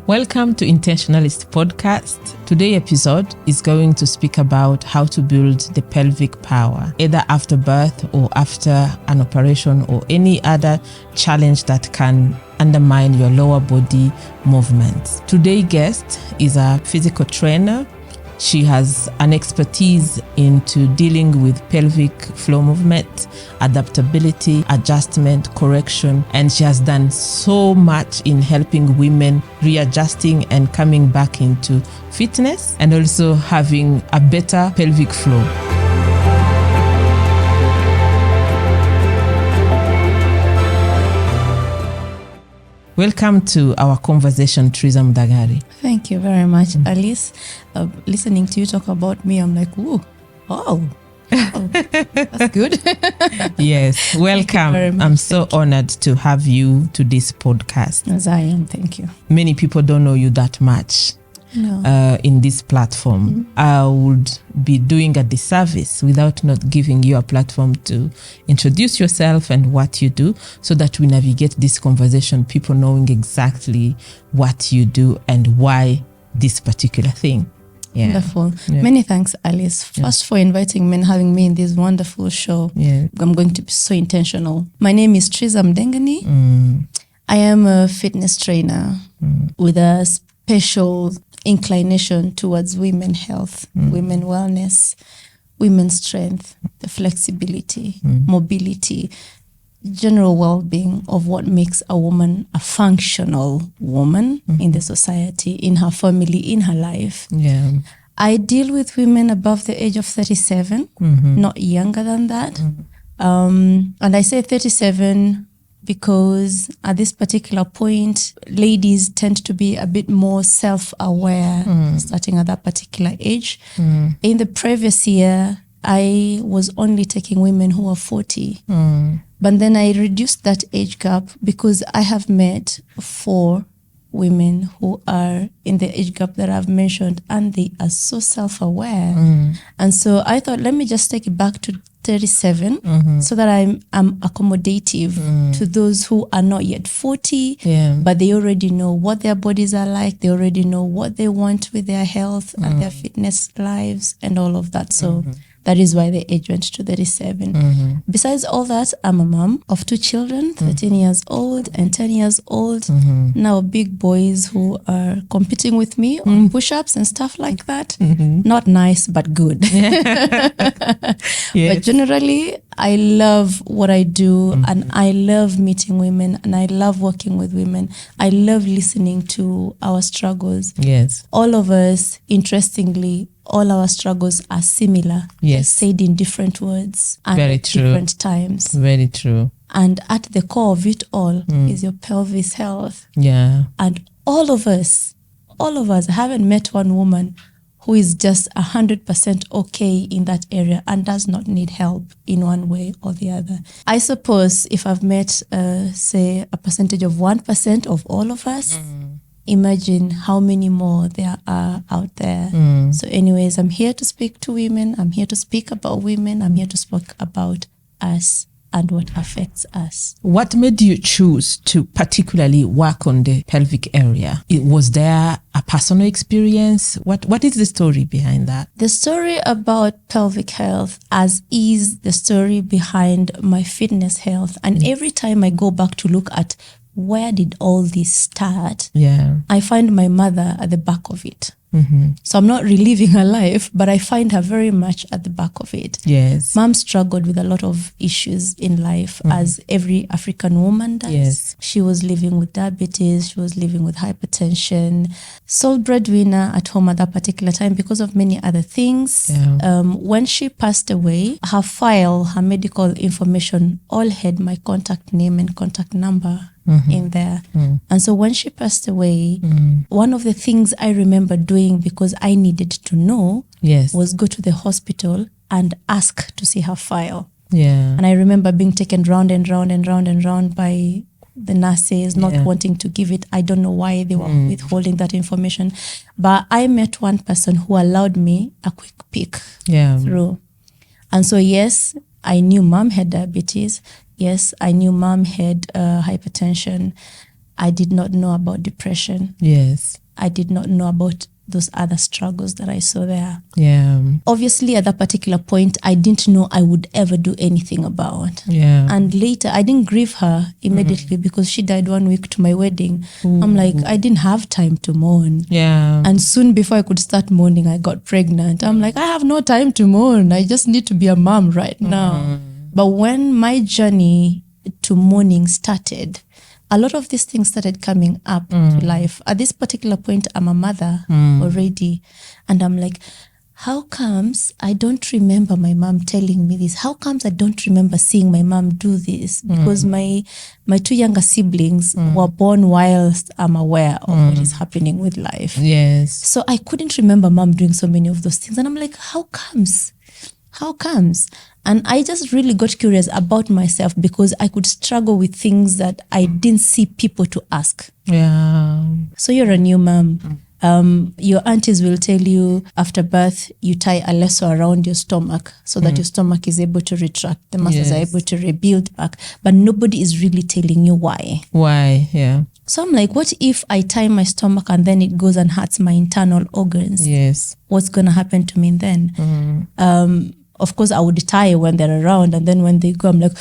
Welcome to Intentionalist podcast. Today's episode is going to speak about how to build the pelvic power, either after birth or after an operation or any other challenge that can undermine your lower body movements. Today's guest is a physical trainer. She has an expertise into dealing with pelvic floor movement, adaptability, adjustment, correction, and she has done so much in helping women readjusting and coming back into fitness and also having a better pelvic floor. Welcome to our conversation, Trizah Mundengali. Thank you very much, Alice. Listening to you talk about me, I'm like, ooh, oh, that's good. Yes, welcome. I'm so honored to have you to this podcast. As I am, thank you. Many people don't know you that much. No. In this platform. I would be doing a disservice without not giving you a platform to introduce yourself and what you do so that we navigate this conversation, people knowing exactly what you do and why this particular thing. Yeah. Wonderful. Yeah. Many thanks, Alice. First for inviting me and having me in this wonderful show. Yeah. I'm going to be so intentional. My name is Trizah Mundengali. I am a fitness trainer with a special inclination towards women health, women wellness, women's strength, the flexibility, mobility, general well-being of what makes a woman a functional woman in the society, in her family, in her life. Yeah. I deal with women above the age of 37, not younger than that. And I say 37 because at this particular point, ladies tend to be a bit more self-aware starting at that particular age. In the previous year, I was only taking women who are 40. But then I reduced that age gap because I have met 4 women who are in the age gap that I've mentioned, and they are so self-aware. And so I thought, let me just take it back to 37 so that I'm accommodative to those who are not yet 40, but they already know what their bodies are like. They already know what they want with their health and their fitness lives and all of that. So that is why the age went to 37. Besides all that, I'm a mom of 2 children, 13 years old and 10 years old. Now big boys who are competing with me on push-ups and stuff like that. Not nice, but good. But generally, I love what I do and I love meeting women and I love working with women. I love listening to our struggles. Yes. All of us, interestingly, all our struggles are similar. Yes. Said in different words and Very at true. different times. Very true. And at the core of it all is your pelvis health. Yeah. And all of us, I haven't met one woman who is just 100% okay in that area and does not need help in one way or the other. I suppose if I've met, say, a percentage of 1% of all of us, imagine how many more there are out there. So anyways, I'm here to speak to women. I'm here to speak about women. I'm here to speak about us and what affects us. What made you choose to particularly work on the pelvic area? Was there a personal experience? What is the story behind that? The story about pelvic health as is the story behind my fitness health. And every time I go back to look at where did all this start, I find my mother at the back of it. So I'm not reliving her life, but I find her very much at the back of it. Yes. Mom struggled with a lot of issues in life, as every African woman does. Yes. She was living with diabetes, she was living with hypertension, sole breadwinner at home at that particular time because of many other things. When she passed away, her file, her medical information all had my contact name and contact number in there. And so when she passed away, one of the things I remember doing because I needed to know was go to the hospital and ask to see her file. And I remember being taken round and round and round and round by the nurses, not wanting to give it. I don't know why they were withholding that information. But I met one person who allowed me a quick peek through. And so yes, I knew mom had diabetes. Yes, I knew mom had hypertension. I did not know about depression. Yes. I did not know about those other struggles that I saw there. Yeah. Obviously, at that particular point, I didn't know I would ever do anything about. Yeah. And later, I didn't grieve her immediately because she died 1 week to my wedding. I'm like, I didn't have time to mourn. Yeah. And soon before I could start mourning, I got pregnant. I'm like, I have no time to mourn. I just need to be a mom right now. But when my journey to mourning started, a lot of these things started coming up to life. At this particular point, I'm a mother already. And I'm like, how comes I don't remember my mom telling me this? How comes I don't remember seeing my mom do this? Because my 2 younger siblings were born whilst I'm aware of what is happening with life. Yes. So I couldn't remember mom doing so many of those things. And I'm like, how comes? How comes? And I just really got curious about myself because I could struggle with things that I didn't see people to ask. Yeah. So you're a new mom. Your aunties will tell you after birth, you tie a lasso around your stomach so that your stomach is able to retract. The muscles are able to rebuild back. But nobody is really telling you why. Why? Yeah. So I'm like, what if I tie my stomach and then it goes and hurts my internal organs? Yes. What's going to happen to me then? Of course, I would tie when they're around, and then when they go, I'm like,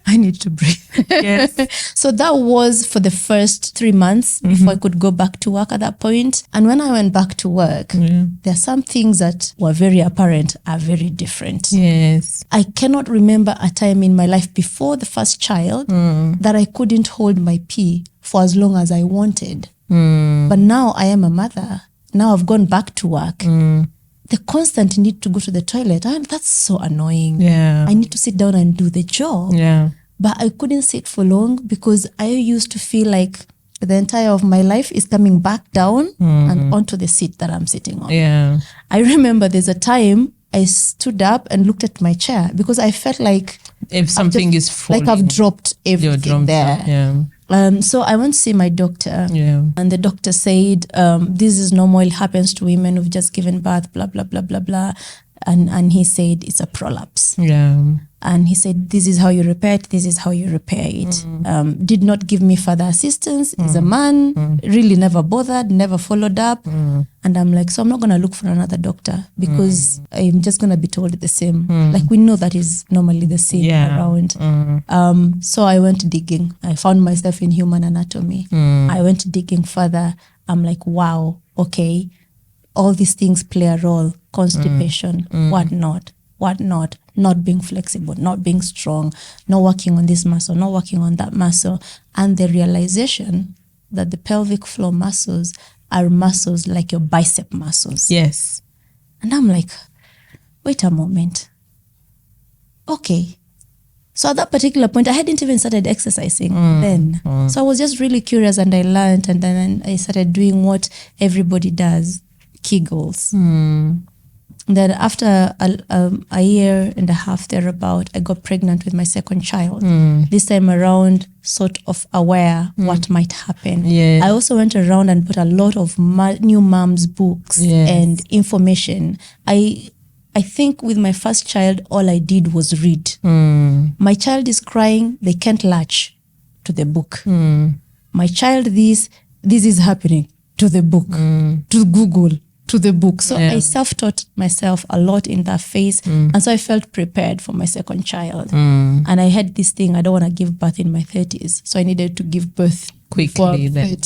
I need to breathe. Yes. So that was for the first 3 months before I could go back to work at that point. And when I went back to work, there are some things that were very apparent are very different. Yes. I cannot remember a time in my life before the first child that I couldn't hold my pee for as long as I wanted. But now I am a mother. Now I've gone back to work. The constant need to go to the toilet, and that's so annoying. Yeah. I need to sit down and do the job. Yeah. But I couldn't sit for long because I used to feel like the entire of my life is coming back down and onto the seat that I'm sitting on. Yeah. I remember there's a time I stood up and looked at my chair because I felt like if something is falling, like I've dropped everything there. Yeah. So I went to see my doctor, Yeah. and the doctor said, this is normal, it happens to women who've just given birth, blah, blah, blah, blah, blah. And he said, it's a prolapse. Yeah. And he said, this is how you repair it, this is how you repair it. Did not give me further assistance. He's a man, really never bothered, never followed up. And I'm like, so I'm not going to look for another doctor because I'm just going to be told the same. Like we know that is normally the same around. So I went digging. I found myself in human anatomy. I went digging further. I'm like, wow, okay. All these things play a role. Constipation, whatnot, not being flexible, not being strong, not working on this muscle, not working on that muscle. And the realization that the pelvic floor muscles are muscles like your bicep muscles. Yes. And I'm like, wait a moment. Okay. So at that particular point, I hadn't even started exercising then. So I was just really curious and I learned, and then I started doing what everybody does, Kegels. Then after a year and a half thereabout, I got pregnant with my second child. This time around, sort of aware what might happen. Yes. I also went around and bought a lot of new moms books and information. I think with my first child, all I did was read. My child is crying, they can't latch to the book. My child, this is happening, to the book, to Google, to the book. So I self-taught myself a lot in that phase. And so I felt prepared for my second child. And I had this thing, I don't want to give birth in my 30s. So I needed to give birth quickly. Then,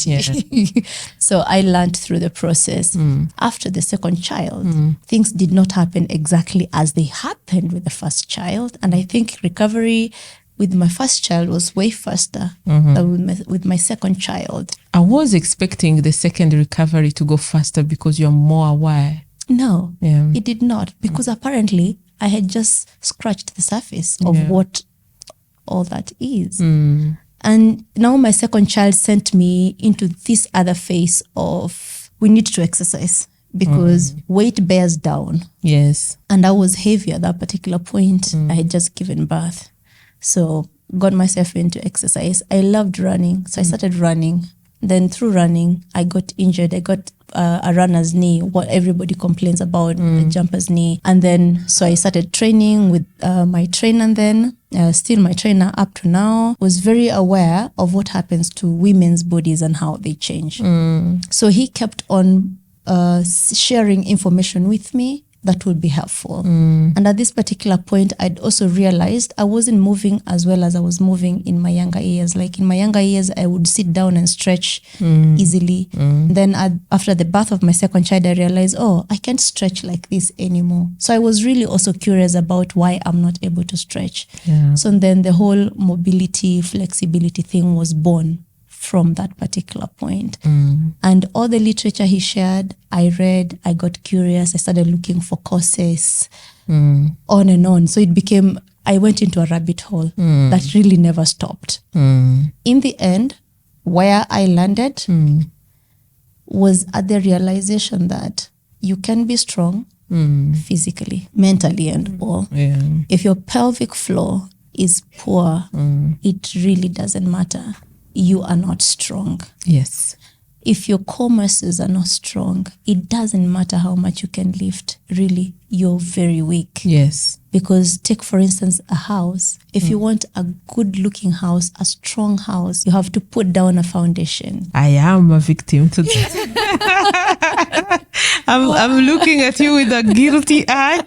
So I learned through the process. After the second child, things did not happen exactly as they happened with the first child. And I think recovery with my first child was way faster than with my second child. I was expecting the second recovery to go faster because you're more aware. No, it did not, because apparently I had just scratched the surface of what all that is. And now my second child sent me into this other phase of we need to exercise because weight bears down. Yes. And I was heavy at that particular point. I had just given birth. So got myself into exercise. I loved running. So I started running. Then through running, I got injured. I got a runner's knee, what everybody complains about, the jumper's knee. And then, so I started training with my trainer then, still my trainer up to now, was very aware of what happens to women's bodies and how they change. So he kept on sharing information with me that would be helpful. And at this particular point, I'd also realized I wasn't moving as well as I was moving in my younger years. Like in my younger years, I would sit down and stretch easily. Then after the birth of my second child, I realized, I can't stretch like this anymore. So I was really also curious about why I'm not able to stretch. So then the whole mobility, flexibility thing was born from that particular point. And all the literature he shared, I read, I got curious, I started looking for courses, on and on. So it became, I went into a rabbit hole that really never stopped. In the end, where I landed was at the realization that you can be strong physically, mentally, and all. If your pelvic floor is poor, it really doesn't matter. You are not strong. Yes. If your core muscles are not strong, it doesn't matter how much you can lift. Really, you're very weak. Yes. Because take, for instance, a house. If you want a good-looking house, a strong house, you have to put down a foundation. I am a victim to that. I'm looking at you with a guilty eye.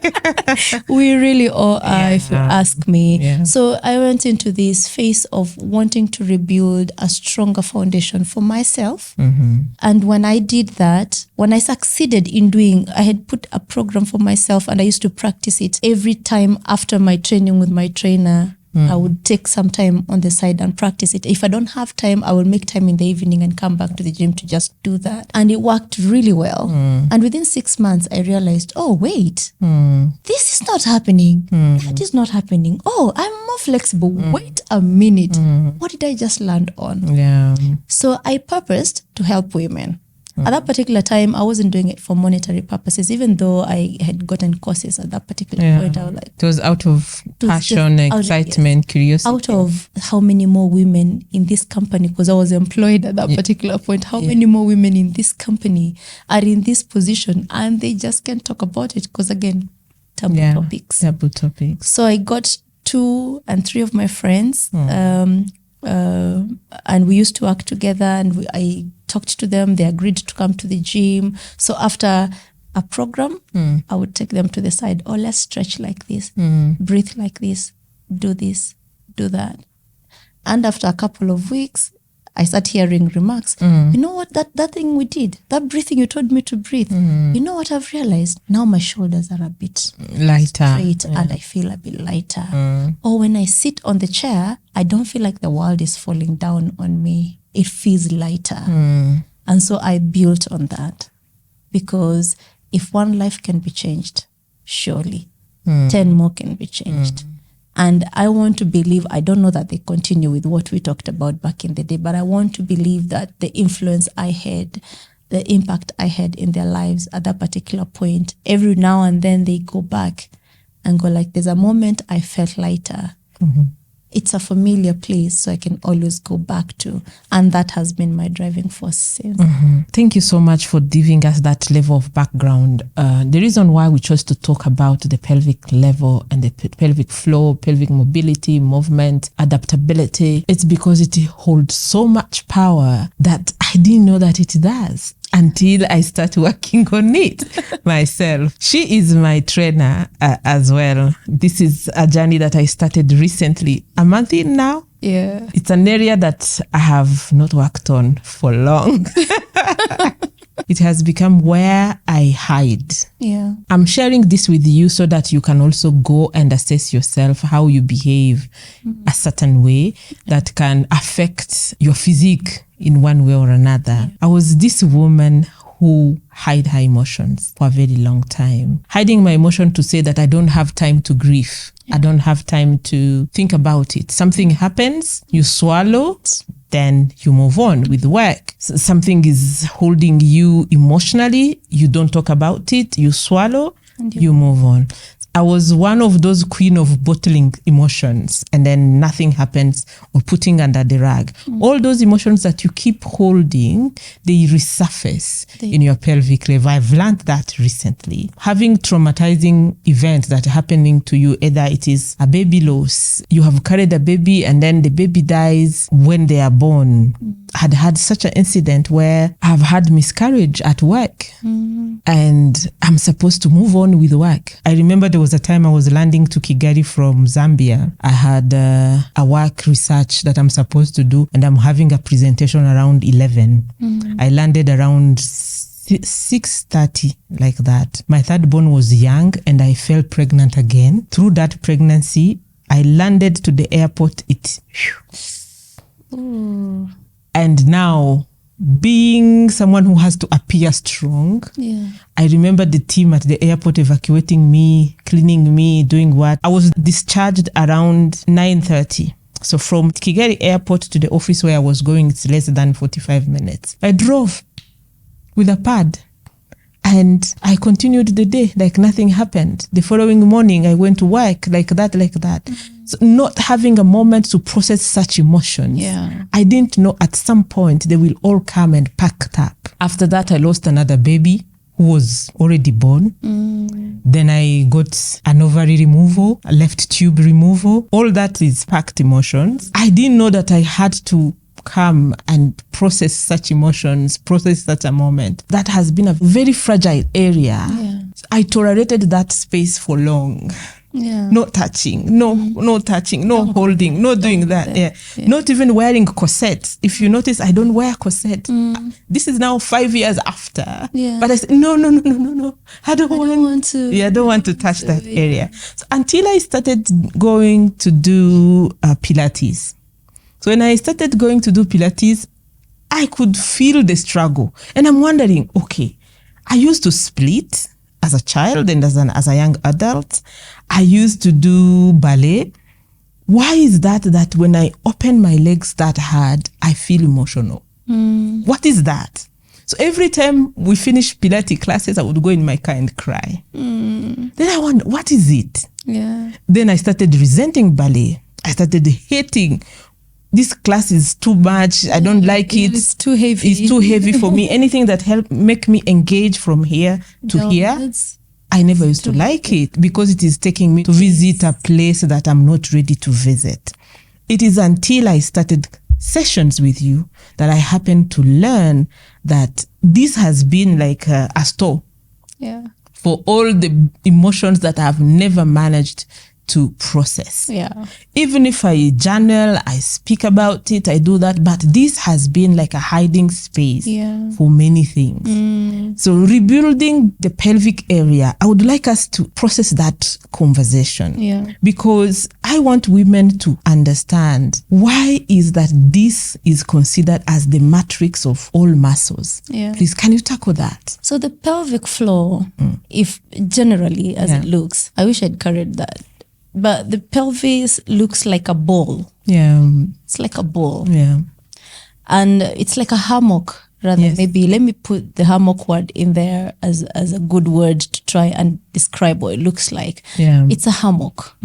We really all are, if you ask me. Yeah. So I went into this phase of wanting to rebuild a stronger foundation for myself. And when I did that, when I succeeded in doing, I had put a program for myself and I used to practice it every time after my training with my trainer. I would take some time on the side and practice it. If I don't have time, I will make time in the evening and come back to the gym to just do that. And it worked really well. And within 6 months, I realized, wait, this is not happening. That is not happening. I'm more flexible. Wait a minute. What did I just land on? Yeah. So I purposed to help women. At that particular time, I wasn't doing it for monetary purposes, even though I had gotten courses at that particular point. I was like, it was out of passion, excitement, curiosity. Out of how many more women in this company, because I was employed at that particular point, how many more women in this company are in this position and they just can't talk about it because, again, taboo topics. Taboo topics. So I got 2 and 3 of my friends, and we used to work together, and I talked to them. They agreed to come to the gym. So after a program, I would take them to the side. Let's stretch like this, breathe like this, do that. And after a couple of weeks, I start hearing remarks. You know what, that thing we did, that breathing you told me to breathe, you know what I've realized? Now my shoulders are a bit lighter, straight, and I feel a bit lighter. Or when I sit on the chair, I don't feel like the world is falling down on me. It feels lighter. And so I built on that, because if one life can be changed, surely 10 more can be changed. And I want to believe, I don't know that they continue with what we talked about back in the day, but I want to believe that the influence I had, the impact I had in their lives at that particular point, every now and then they go back and go like, there's a moment I felt lighter. It's a familiar place, so I can always go back to. And that has been my driving force since. Thank you so much for giving us that level of background. The reason why we chose to talk about the pelvic level and the pelvic floor, pelvic mobility, movement, adaptability, it's because it holds so much power that I didn't know that it does until I start working on it myself. She is my trainer as well. This is a journey that I started recently, a month in now. Yeah. It's an area that I have not worked on for long. It has become where I hide. Yeah. I'm sharing this with you so that you can also go and assess yourself, how you behave a certain way that can affect your physique in one way or another. Yeah. I was this woman who hide her emotions for a very long time. Hiding my emotion to say that I don't have time to grieve. I don't have time to think about it. Something happens, you swallow, then you move on with work. Something is holding you emotionally, you don't talk about it, you swallow, and you move on. I was one of those queen of bottling emotions and then nothing happens, or putting under the rug. All those emotions that you keep holding, they resurface in your pelvic level. I've learned that recently. Having traumatizing events that are happening to you, either it is a baby loss, you have carried a baby and then the baby dies when they are born. I had such an incident where I've had miscarriage at work and I'm supposed to move on with work. I remember there was a time I was landing to Kigali from Zambia. I had a work research that I'm supposed to do and I'm having a presentation around 11. I landed around 6:30, like that. My third born was young and I fell pregnant again. Through that pregnancy, I landed to the airport. And now, being someone who has to appear strong, I remember the team at the airport evacuating me, cleaning me, doing what. I was discharged around 9:30. So from Kigali airport to the office where I was going, it's less than 45 minutes. I drove with a pad and I continued the day like nothing happened. The following morning, I went to work like that. So not having a moment to process such emotions. I didn't know at some point they will all come and packed up. After that, I lost another baby who was already born. Then I got an ovary removal, a left tube removal. All that is packed emotions. I didn't know that I had to come and process such emotions, process such a moment. That has been a very fragile area. I tolerated that space for long. No touching, no touching, no holding, no doing that. Not even wearing corsets. If you notice, I don't wear corset. This is now 5 years after. But I said, no. I don't want to. I don't want to touch that area. So until I started going to do Pilates. So when I started going to do Pilates, I could feel the struggle. And I'm wondering, okay, I used to split as a child and as a young adult. I used to do ballet. Why is that when I open my legs that hard, I feel emotional? What is that? So every time we finish Pilates classes, I would go in my car and cry. Then I wonder, what is it? Then I started resenting ballet. I started hating. This class is too much. I don't like it. It's too heavy. It's too heavy for me. Anything that make me engage from here to here, I never used to like it because it is taking me to visit a place that I'm not ready to visit. It is until I started sessions with you that I happened to learn that this has been like a store for all the emotions that I've never managed to process. Even if I journal, I speak about it, I do that, but this has been like a hiding space for many things. So rebuilding the pelvic area, I would like us to process that conversation because I want women to understand why is that this is considered as the matrix of all muscles. Please, can you tackle that? So the pelvic floor, if generally as it looks, I wish I'd carried that. But the pelvis looks like a ball. It's like a ball. And it's like a hammock rather. Maybe let me put the hammock word in there as a good word to try and describe what it looks like. It's a hammock.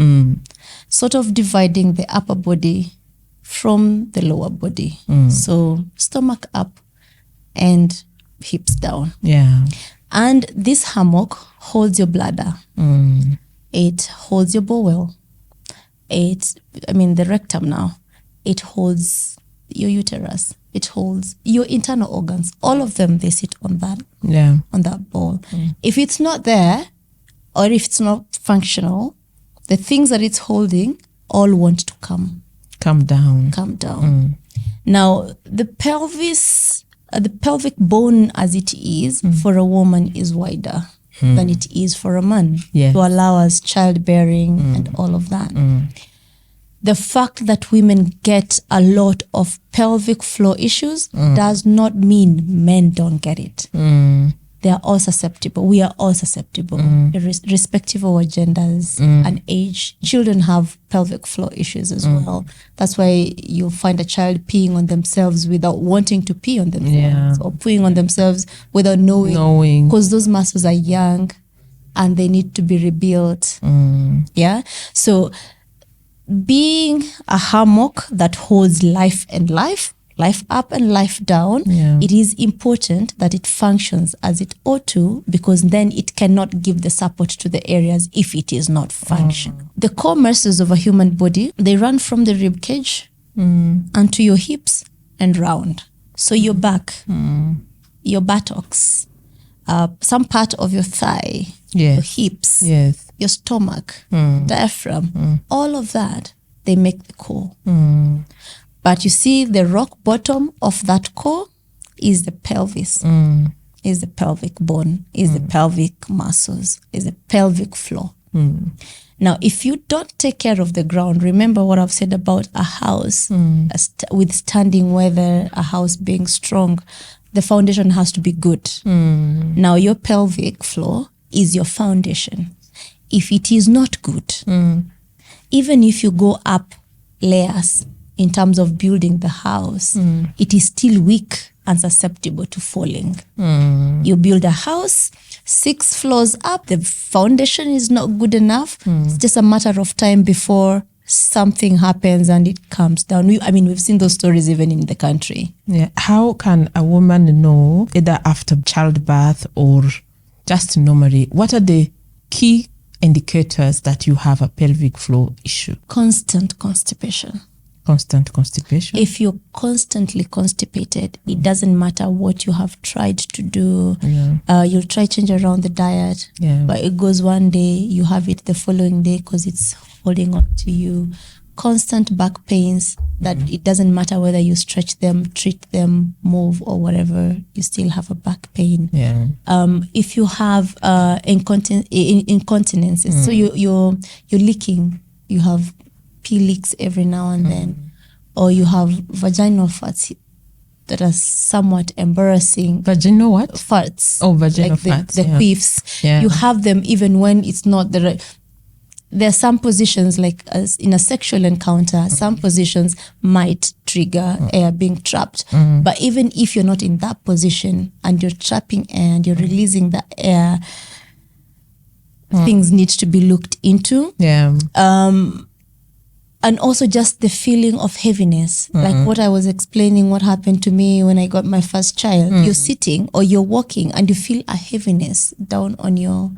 Sort of dividing the upper body from the lower body. So stomach up and hips down. And this hammock holds your bladder. It holds your bowel. The rectum now. It holds your uterus. It holds your internal organs. All of them, they sit on that, on that ball. If it's not there, or if it's not functional, the things that it's holding all want to come down. Now, the pelvis, the pelvic bone as it is for a woman is wider than it is for a man to allow us childbearing and all of that. The fact that women get a lot of pelvic floor issues does not mean men don't get it. They are all susceptible. We are all susceptible, irrespective of our genders and age. Children have pelvic floor issues as well. That's why you'll find a child peeing on themselves without wanting to pee on themselves, or peeing on themselves without knowing. Because those muscles are young and they need to be rebuilt. Yeah. So being a hammock that holds life and life up and life down, it is important that it functions as it ought to, because then it cannot give the support to the areas if it is not functioning. The core muscles of a human body, they run from the rib cage onto your hips and round. So your back, your buttocks, some part of your thigh, your hips, your stomach, diaphragm, all of that, they make the core. But you see, the rock bottom of that core is the pelvis, is the pelvic bone, is the pelvic muscles, is the pelvic floor. Now, if you don't take care of the ground, remember what I've said about a house withstanding weather, a house being strong, the foundation has to be good. Now, your pelvic floor is your foundation. If it is not good, even if you go up layers in terms of building the house, it is still weak and susceptible to falling. You build a house, 6 floors up, the foundation is not good enough. It's just a matter of time before something happens and it comes down. We've seen those stories even in the country. Yeah. How can a woman know, either after childbirth or just normally, what are the key indicators that you have a pelvic floor issue? Constant constipation. Constant constipation. If you're constantly constipated, it doesn't matter what you have tried to do. You'll try change around the diet, but it goes one day, you have it the following day because it's holding on to you. Constant back pains that it doesn't matter whether you stretch them, treat them, move or whatever, you still have a back pain. If you have incontinence, so you're leaking, you have pee leaks every now and then, or you have vaginal farts that are somewhat embarrassing. Vaginal what? Farts. Oh, vaginal farts. The queefs. You have them even when it's not the right. There are some positions, like as in a sexual encounter, some positions might trigger air being trapped. But even if you're not in that position and you're trapping air and you're releasing the air, things need to be looked into. And also just the feeling of heaviness, like what I was explaining, what happened to me when I got my first child. You're sitting or you're walking and you feel a heaviness down on your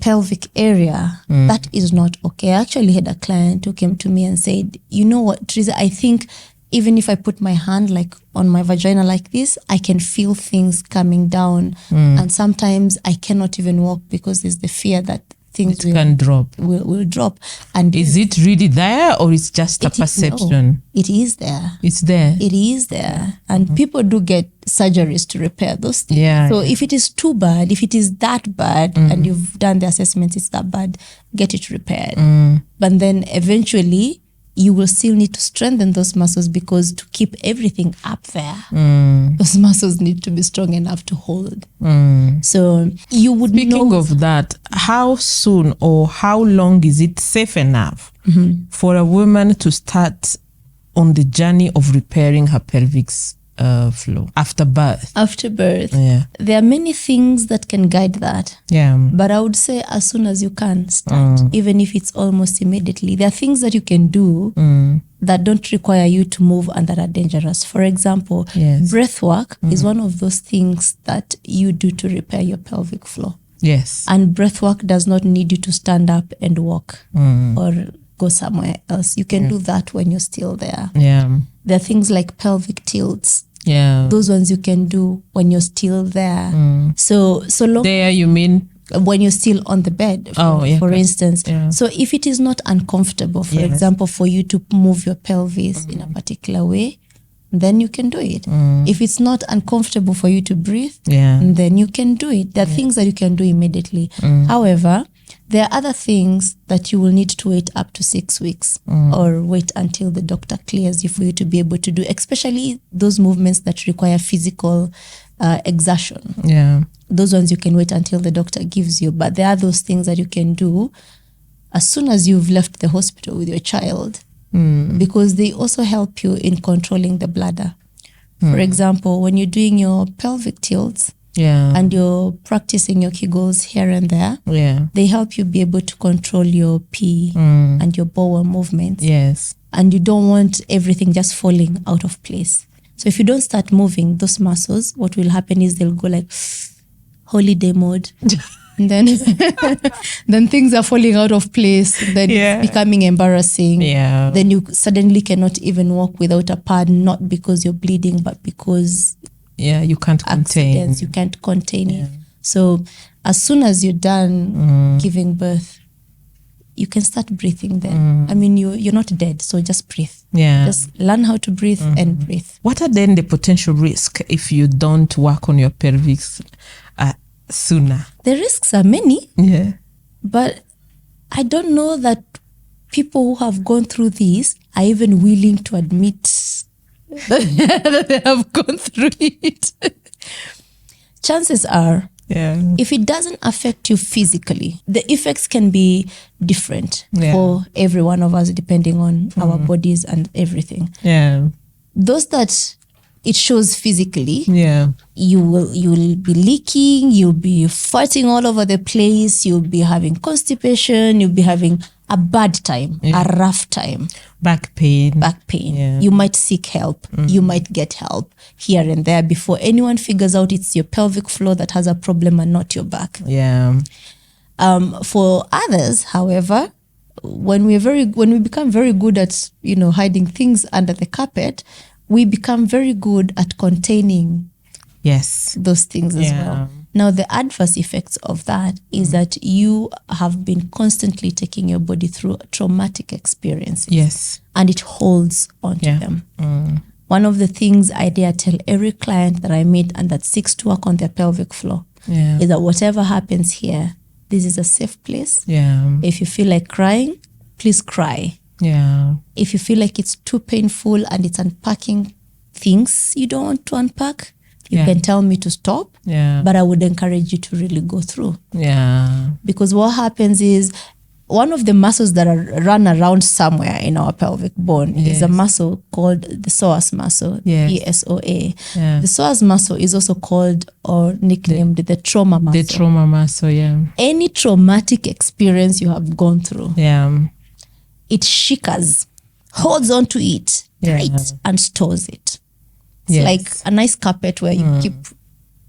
pelvic area. That is not okay. I actually had a client who came to me and said, you know what, Trizah, I think even if I put my hand like on my vagina like this, I can feel things coming down. And sometimes I cannot even walk because there's the fear that things can drop. Will drop. And is it really there or it's just a perception? No, it is there. It's there. It is there. And people do get surgeries to repair those things. So if it is too bad, if it is that bad and you've done the assessment, it's that bad, get it repaired. But then eventually you will still need to strengthen those muscles, because to keep everything up there, those muscles need to be strong enough to hold. So you would Speaking of that, how soon or how long is it safe enough for a woman to start on the journey of repairing her pelvic floor after birth? After birth, there are many things that can guide that. But I would say as soon as you can start, even if it's almost immediately. There are things that you can do that don't require you to move and that are dangerous. For example, breath work is one of those things that you do to repair your pelvic floor. And breath work does not need you to stand up and walk or go somewhere else. You can do that when you're still there. There are things like pelvic tilts. Those ones you can do when you're still there. So long there, you mean when you're still on the bed, for instance. So if it is not uncomfortable, for example, for you to move your pelvis in a particular way, then you can do it. If it's not uncomfortable for you to breathe, then you can do it. There are things that you can do immediately. However, there are other things that you will need to wait up to 6 weeks or wait until the doctor clears you for you to be able to do, especially those movements that require physical exertion. Those ones you can wait until the doctor gives you. But there are those things that you can do as soon as you've left the hospital with your child, because they also help you in controlling the bladder. For example, when you're doing your pelvic tilts, and you're practicing your Kegels here and there, they help you be able to control your pee and your bowel movements. Yes. And you don't want everything just falling out of place. So if you don't start moving those muscles, what will happen is they'll go like holiday mode. And then things are falling out of place. Then it's becoming embarrassing. Then you suddenly cannot even walk without a pad, not because you're bleeding, but because you can't contain. You can't contain it. So as soon as you're done giving birth, you can start breathing then. I mean, you're not dead, so just breathe. Just learn how to breathe and breathe. What are then the potential risks if you don't work on your pelvis sooner? The risks are many. But I don't know that people who have gone through this are even willing to admit that they have gone through it. Chances are, if it doesn't affect you physically, the effects can be different for every one of us depending on our bodies and everything. Those that it shows physically, you will be leaking, you'll be farting all over the place, you'll be having constipation, you'll be having a bad time, a rough time. Back pain. You might seek help. You might get help here and there before anyone figures out it's your pelvic floor that has a problem and not your back. For others, however, when we become very good at hiding things under the carpet, we become very good at containing those things as well. Now, the adverse effects of that is that you have been constantly taking your body through traumatic experiences. And it holds onto them. One of the things I dare tell every client that I meet and that seeks to work on their pelvic floor is that whatever happens here, this is a safe place. If you feel like crying, please cry. If you feel like it's too painful and it's unpacking things you don't want to unpack, you can tell me to stop, but I would encourage you to really go through. Because what happens is one of the muscles that are run around somewhere in our pelvic bone is a muscle called the psoas muscle, ESOA. The psoas muscle is also called or nicknamed the trauma muscle. The trauma muscle, Any traumatic experience you have gone through, it shakers, holds on to it tight and stores it. It's like a nice carpet where you keep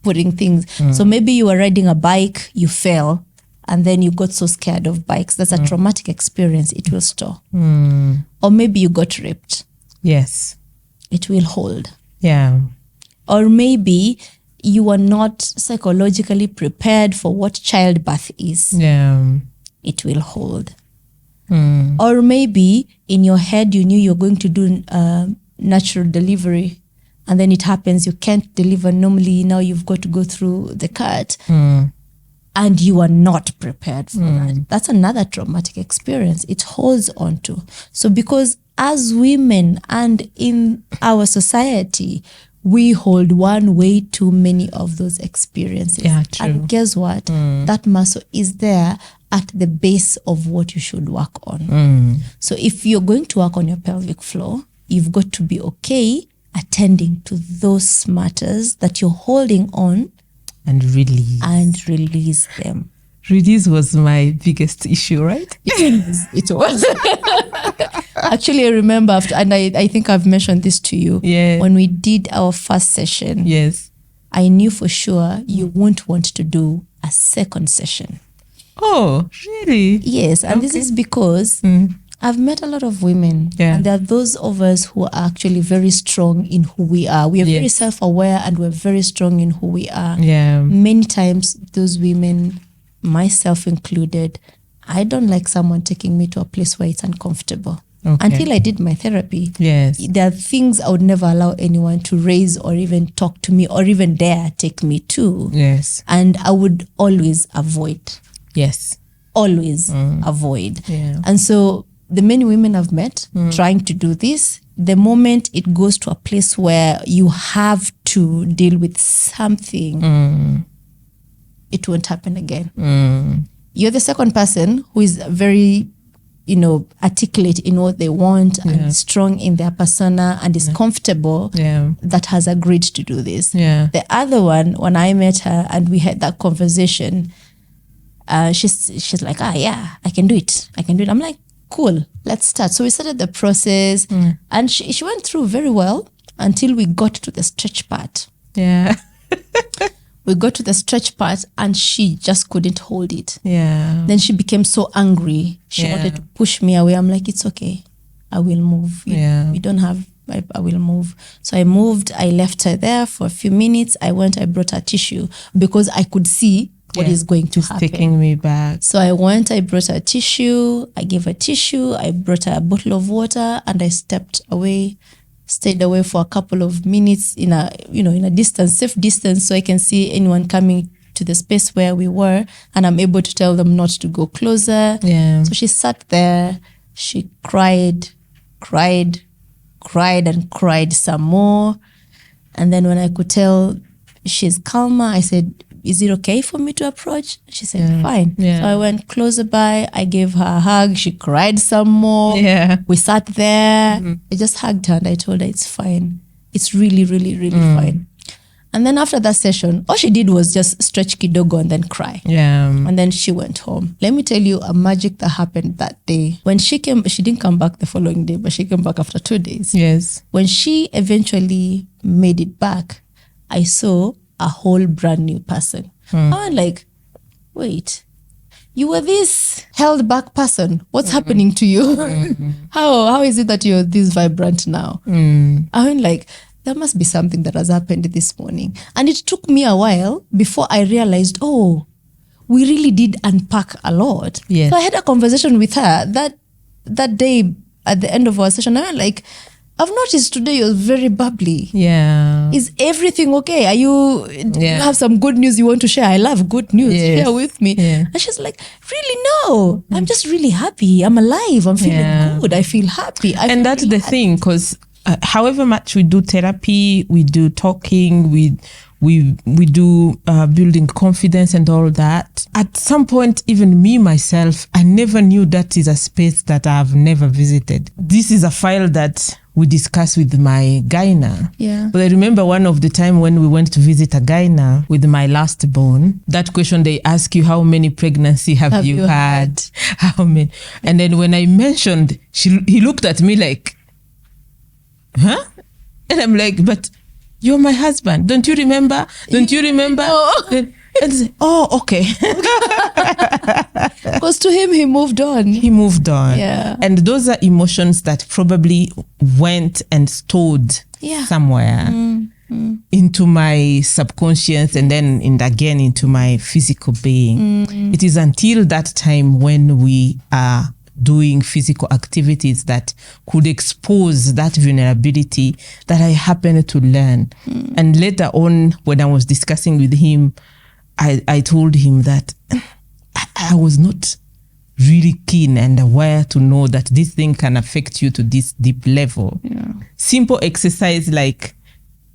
putting things. So maybe you were riding a bike, you fell, and then you got so scared of bikes. That's a traumatic experience. It will store. Or maybe you got raped. It will hold. Or maybe you were not psychologically prepared for what childbirth is. It will hold. Or maybe in your head you knew you're going to do natural delivery, and then it happens you can't deliver normally. Now you've got to go through the cut, and you are not prepared for that. That's another traumatic experience. It holds on to. So because as women and in our society, we hold way too many of those experiences. And guess what? That muscle is there at the base of what you should work on. So if you're going to work on your pelvic floor, you've got to be okay attending to those matters that you're holding on and release them. Release was my biggest issue, right? It was. Actually, I remember after, and I think I've mentioned this to you. When we did our first session, I knew for sure you won't want to do a second session. Oh, really? Yes, and this is because I've met a lot of women, and there are those of us who are actually very strong in who we are. We are very self-aware, and we're very strong in who we are. Many times, those women, myself included, I don't like someone taking me to a place where it's uncomfortable. Until I did my therapy, there are things I would never allow anyone to raise or even talk to me or even dare take me to. And I would always avoid. Always avoid. And so the many women I've met trying to do this, the moment it goes to a place where you have to deal with something, it won't happen again. You're the second person who is very articulate in what they want and strong in their persona and is comfortable, that has agreed to do this. The other one, when I met her and we had that conversation, she's like, I can do it. I'm like, cool, let's start. So we started the process and she went through very well until we got to the stretch part. We got to the stretch part and she just couldn't hold it. Then she became so angry. She wanted to push me away. I'm like, it's okay. I will move. You don't have, I will move. So I moved. I left her there for a few minutes. I brought her tissue because I could see what is going to happen. Taking me back. So I brought her tissue. I gave her tissue. I brought her a bottle of water and I stayed away for a couple of minutes in a safe distance, so I can see anyone coming to the space where we were, and I'm able to tell them not to go closer. So she sat there, she cried and cried some more. And then when I could tell she's calmer, I said, is it okay for me to approach? She said, fine. So I went closer by. I gave her a hug. She cried some more. We sat there. I just hugged her and I told her it's fine. It's really, really, really fine. And then after that session, all she did was just stretch kidogo and then cry. And then she went home. Let me tell you a magic that happened that day. When she came, she didn't come back the following day, but she came back after 2 days. When she eventually made it back, I saw a whole brand new person. I went like, wait, you were this held back person. What's happening to you? How is it that you're this vibrant now? I went like, there must be something that has happened this morning. And it took me a while before I realized, we really did unpack a lot. So I had a conversation with her that day at the end of our session. I went like, I've noticed today you're very bubbly. Is everything okay? You have some good news you want to share? I love good news. Share with me. And she's like, really, no. I'm just really happy. I'm alive. I'm feeling good. I feel happy. And that's the thing, because however much we do therapy, we do talking, we do building confidence and all that. At some point, even me, myself, I never knew that is a space that I've never visited. This is a file that we discussed with my gyna. But I remember one of the time when we went to visit a gyna with my last born, that question they ask you, how many pregnancy have you had? How many? And then when I mentioned, he looked at me like, huh? And I'm like, but you're my husband. Don't you remember? And say, okay. Because to him, he moved on. And those are emotions that probably went and stored somewhere into my subconscious and then again into my physical being. It is until that time when we are doing physical activities that could expose that vulnerability that I happened to learn. And later on, when I was discussing with him, I told him that I was not really keen and aware to know that this thing can affect you to this deep level. Simple exercise like,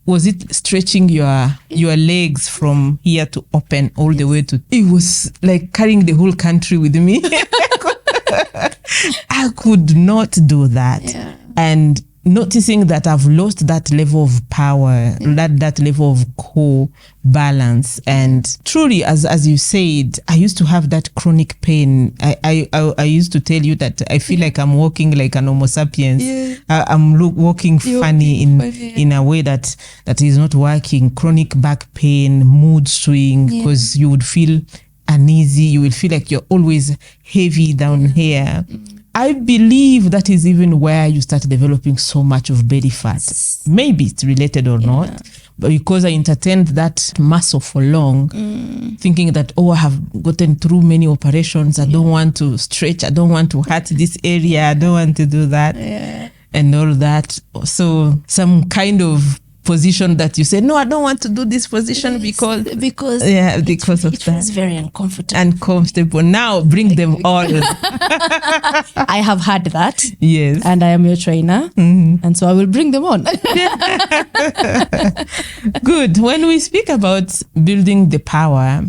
was it stretching your legs from here to open all the way to, it was like carrying the whole country with me. I could not do that. And noticing that I've lost that level of power, that level of core balance. And truly, as you said, I used to have that chronic pain. I used to tell you that I feel like I'm walking like an Homo sapiens. I'm walking funny in a way that is not working. Chronic back pain, mood swing, because you would feel uneasy. You will feel like you're always heavy down here. I believe that is even where you start developing so much of belly fat. Maybe it's related or not, but because I entertained that muscle for long, thinking that, I have gotten through many operations. I don't want to stretch. I don't want to hurt this area. I don't want to do that and all that. So some kind of position that you say, no, I don't want to do this position because of that. It was very uncomfortable. Now bring them all. I have had that. Yes. And I am your trainer. And so I will bring them on. Good. When we speak about building the power,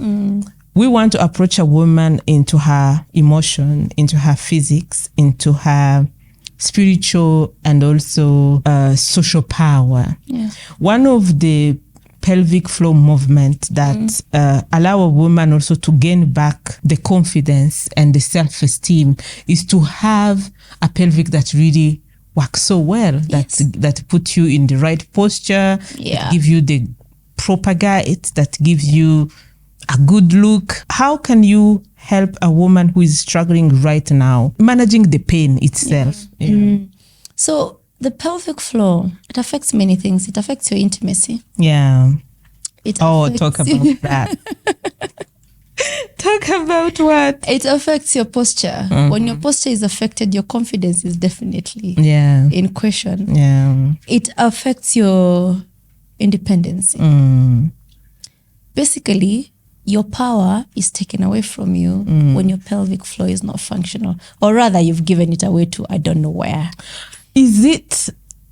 we want to approach a woman into her emotion, into her physics, into her spiritual and also social power. Yeah. One of the pelvic floor movement that allow a woman also to gain back the confidence and the self-esteem is to have a pelvic that really works so well, that put you in the right posture, that give you the proper gait, that gives you a good look. How can you help a woman who is struggling right now, managing the pain itself? So the pelvic floor, it affects many things. It affects your intimacy. Yeah. Talk about that. Talk about what? It affects your posture. When your posture is affected, your confidence is definitely in question. Yeah. It affects your independence. Basically, your power is taken away from you when your pelvic floor is not functional. Or rather, you've given it away to I don't know where. Is it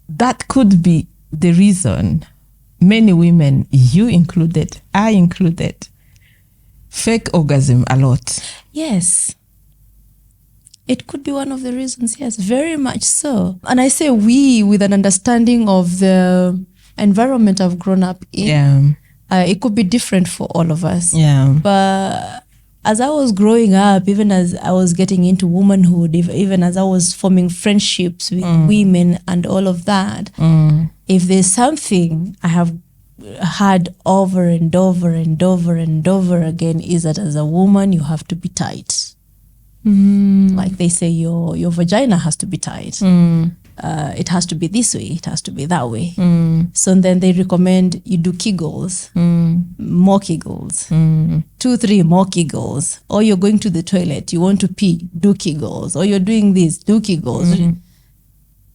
that could be the reason many women, you included, I included, fake orgasm a lot? Yes. It could be one of the reasons, yes, very much so. And I say we with an understanding of the environment I've grown up in. Yeah. It could be different for all of us. Yeah. But as I was growing up, even as I was getting into womanhood, even as I was forming friendships with women and all of that, if there's something I have had over and over and over and over again is that as a woman, you have to be tight. Like they say, your vagina has to be tight. It has to be this way, it has to be that way. So then they recommend you do Kegels, more Kegels, 2-3 more Kegels. Or you're going to the toilet, you want to pee, do Kegels. Or you're doing this, do Kegels.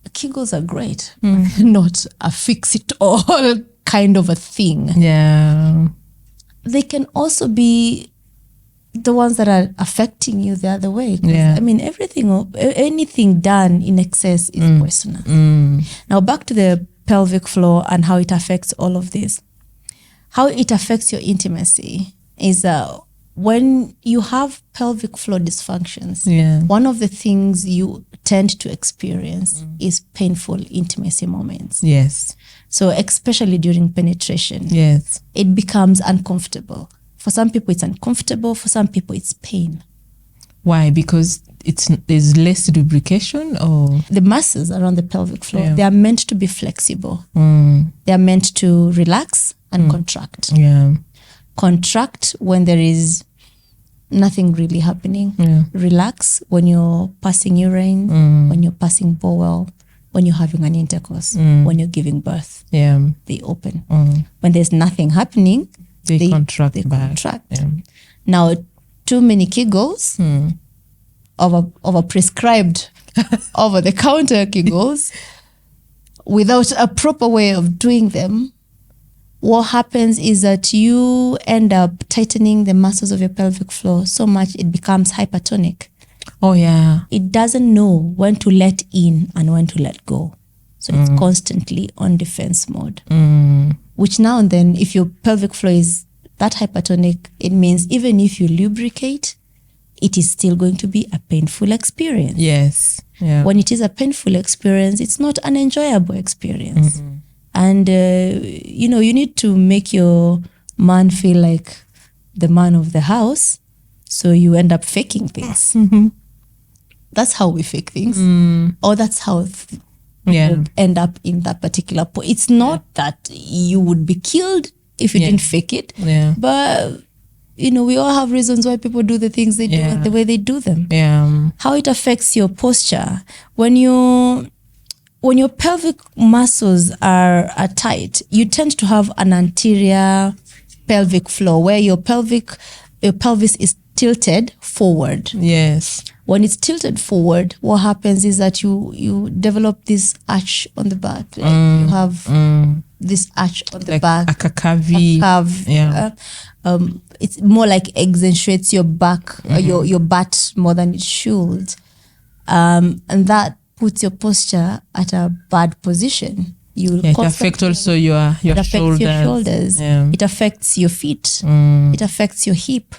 Kegels are great, not a fix-it-all kind of a thing. Yeah. They can also be the ones that are affecting you the other way. I mean, anything done in excess is poisonous. Now back to the pelvic floor and how it affects all of this. How it affects your intimacy is when you have pelvic floor dysfunctions, one of the things you tend to experience is painful intimacy moments. Yes. So especially during penetration, it becomes uncomfortable. For some people, it's uncomfortable. For some people, it's pain. Why? Because there's less lubrication, or the muscles around the pelvic floor, they are meant to be flexible. They are meant to relax and contract. Contract when there is nothing really happening. Relax when you're passing urine, when you're passing bowel, when you're having an intercourse, when you're giving birth. They open. When there's nothing happening, they contract. Now, too many Kegels, over prescribed, over the counter Kegels, without a proper way of doing them, what happens is that you end up tightening the muscles of your pelvic floor so much it becomes hypertonic. It doesn't know when to let in and when to let go. So it's constantly on defense mode. Which now and then, if your pelvic floor is that hypertonic, it means even if you lubricate, it is still going to be a painful experience. When it is a painful experience, it's not an enjoyable experience. And, you need to make your man feel like the man of the house. So you end up faking things. That's how we fake things. Or that's how end up in that particular point. It's not that you would be killed if you didn't fake it. But, we all have reasons why people do the things they do the way they do them. How it affects your posture. When your pelvic muscles are tight, you tend to have an anterior pelvic floor where your pelvis is tilted forward. When it's tilted forward, what happens is that you develop this arch on the back. You have this arch on the back. A curve. It's more like accentuates your back, your butt more than it should. And that puts your posture at a bad position. It affects also your shoulders. Yeah. It affects your feet. It affects your hip.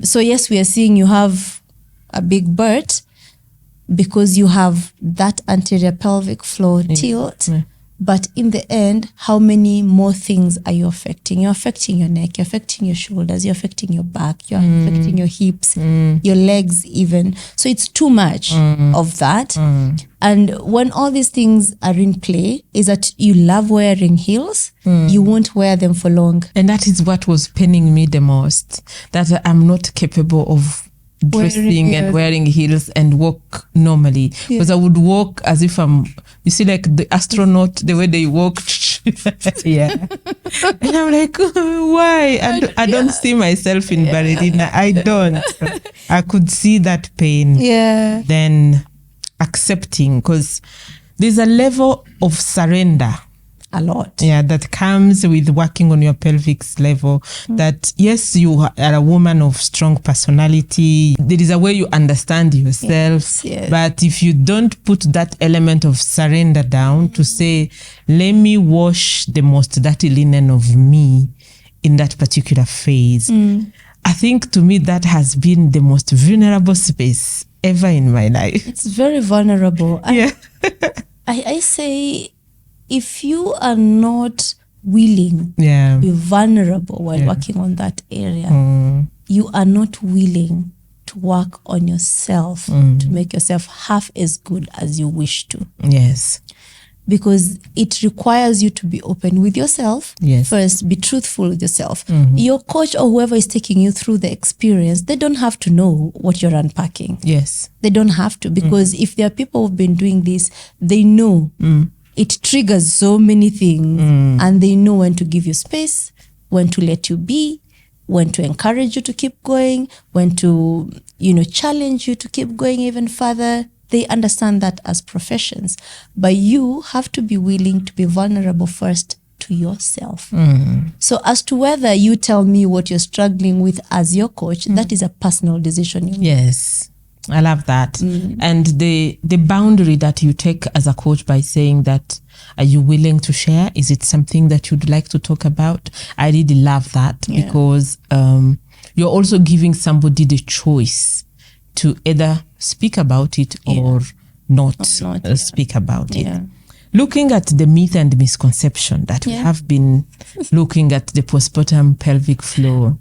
So yes, we are seeing you have a big butt because you have that anterior pelvic floor tilt. Yeah. But in the end, how many more things are you affecting? You're affecting your neck, you're affecting your shoulders, you're affecting your back, you're affecting your hips, your legs even. So it's too much of that. And when all these things are in play, is that you love wearing heels, you won't wear them for long. And that is what was paining me the most, that I'm not capable of dressing and wearing heels and walk normally, because I would walk as if you see, like the astronaut, the way they walk. And I'm like, why? I don't see myself in ballerina. I don't. I could see that pain. Then accepting, because there's a level of surrender. A lot. That comes with working on your pelvic level. That yes, you are a woman of strong personality. There is a way you understand yourself. But if you don't put that element of surrender down to say, let me wash the most dirty linen of me in that particular phase. I think to me that has been the most vulnerable space ever in my life. It's very vulnerable. I say, if you are not willing to be vulnerable while working on that area, you are not willing to work on yourself to make yourself half as good as you wish to. Yes. Because it requires you to be open with yourself. First, be truthful with yourself. Your coach or whoever is taking you through the experience, they don't have to know what you're unpacking. They don't have to, because if there are people who've been doing this, they know it triggers so many things, and they know when to give you space, when to let you be, when to encourage you to keep going, when to, challenge you to keep going even further. They understand that as professions. But you have to be willing to be vulnerable first to yourself. So as to whether you tell me what you're struggling with as your coach, that is a personal decision you make. I love that. And the boundary that you take as a coach by saying that, are you willing to share? Is it something that you'd like to talk about? I really love that because you're also giving somebody the choice to either speak about it or not speak about it. Looking at the myth and misconception that we have been looking at the postpartum pelvic floor.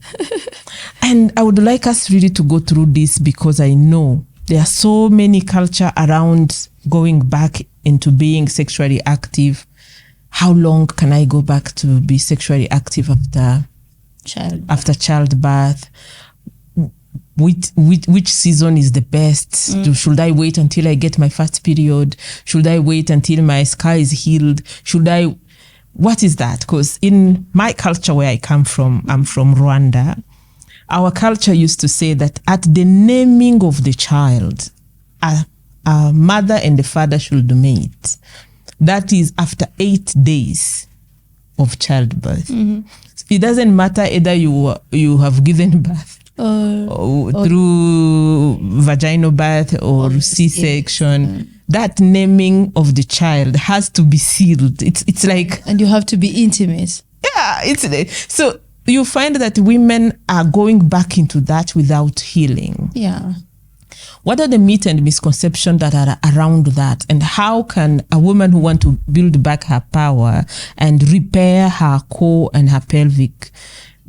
And I would like us really to go through this, because I know there are so many culture around going back into being sexually active. How long can I go back to be sexually active after childbirth? Which season is the best? Should I wait until I get my first period? Should I wait until my scar is healed? What is that? Because in my culture where I come from, I'm from Rwanda, our culture used to say that at the naming of the child, a mother and the father should meet. That is after 8 days of childbirth. It doesn't matter either you have given birth or through vaginal birth or C-section. That naming of the child has to be sealed. It's like, and you have to be intimate. So you find that women are going back into that without healing. What are the myths and misconceptions that are around that? And how can a woman who wants to build back her power and repair her core and her pelvic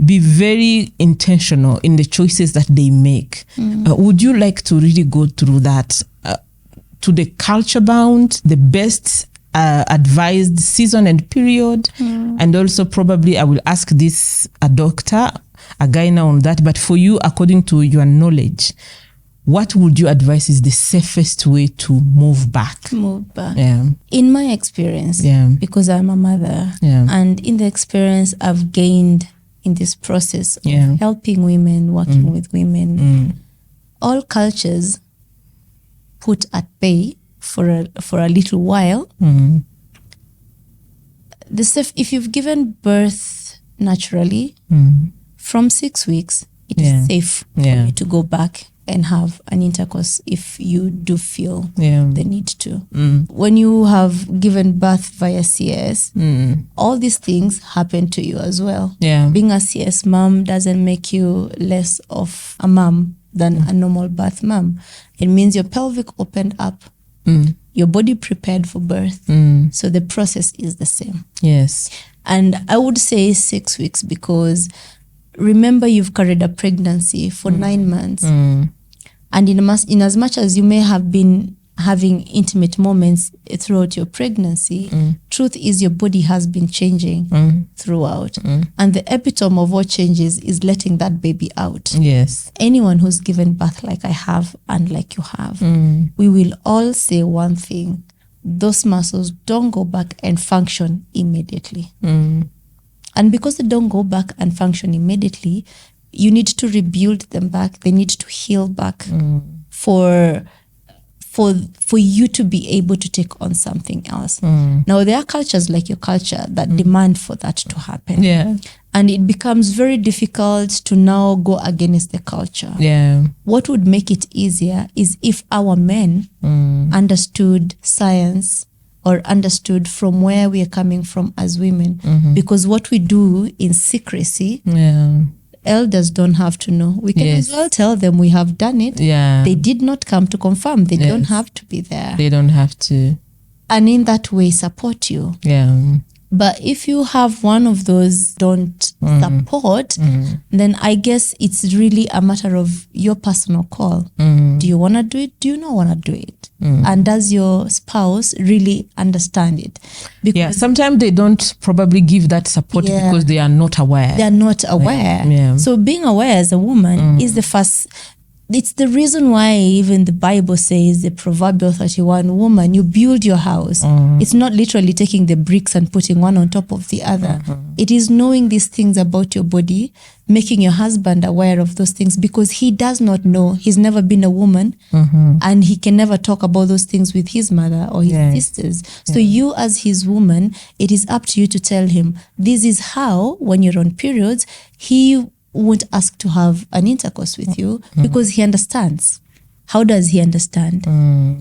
be very intentional in the choices that they make? Would you like to really go through that? To the culture bound, the best advised season and period. And also probably I will ask this a doctor, a gyna on that. But for you, according to your knowledge, what would you advise is the safest way to move back? In my experience, because I'm a mother, and in the experience I've gained in this process of helping women, working with women, all cultures put at bay for a little while. If you've given birth naturally, from 6 weeks, it is safe for you to go back and have an intercourse if you do feel Yeah. the need to. When you have given birth via CS, all these things happen to you as well. Yeah. Being a CS mom doesn't make you less of a mom than a normal birth mom. It means your pelvic opened up, your body prepared for birth. So the process is the same. Yes. And I would say 6 weeks, because remember, you've carried a pregnancy for 9 months. And in as much as you may have been having intimate moments throughout your pregnancy, truth is your body has been changing throughout. And the epitome of what changes is letting that baby out. Yes. Anyone who's given birth like I have and like you have, we will all say one thing: those muscles don't go back and function immediately. And because they don't go back and function immediately, you need to rebuild them back. They need to heal back for you to be able to take on something else. Now, there are cultures like your culture that demand for that to happen. Yeah. And it becomes very difficult to now go against the culture. Yeah. What would make it easier is if our men understood science, or understood from where we are coming from as women. Because what we do in secrecy, elders don't have to know. We can as well tell them we have done it. Yeah. They did not come to confirm. They don't have to be there. They don't have to. And in that way, support you. Yeah. But if you have one of those don't support, then I guess it's really a matter of your personal call. Do you want to do it? Do you not want to do it? And does your spouse really understand it? Because sometimes they don't probably give that support because they are not aware. They are not aware. Yeah. So being aware as a woman is the first. It's the reason why even the Bible says, the Proverbs 31, woman, you build your house. It's not literally taking the bricks and putting one on top of the other. It is knowing these things about your body, making your husband aware of those things, because he does not know. He's never been a woman, and he can never talk about those things with his mother or his sisters. So you as his woman, it is up to you to tell him, this is how, when you're on periods, he won't ask to have an intercourse with you because he understands. How does he understand?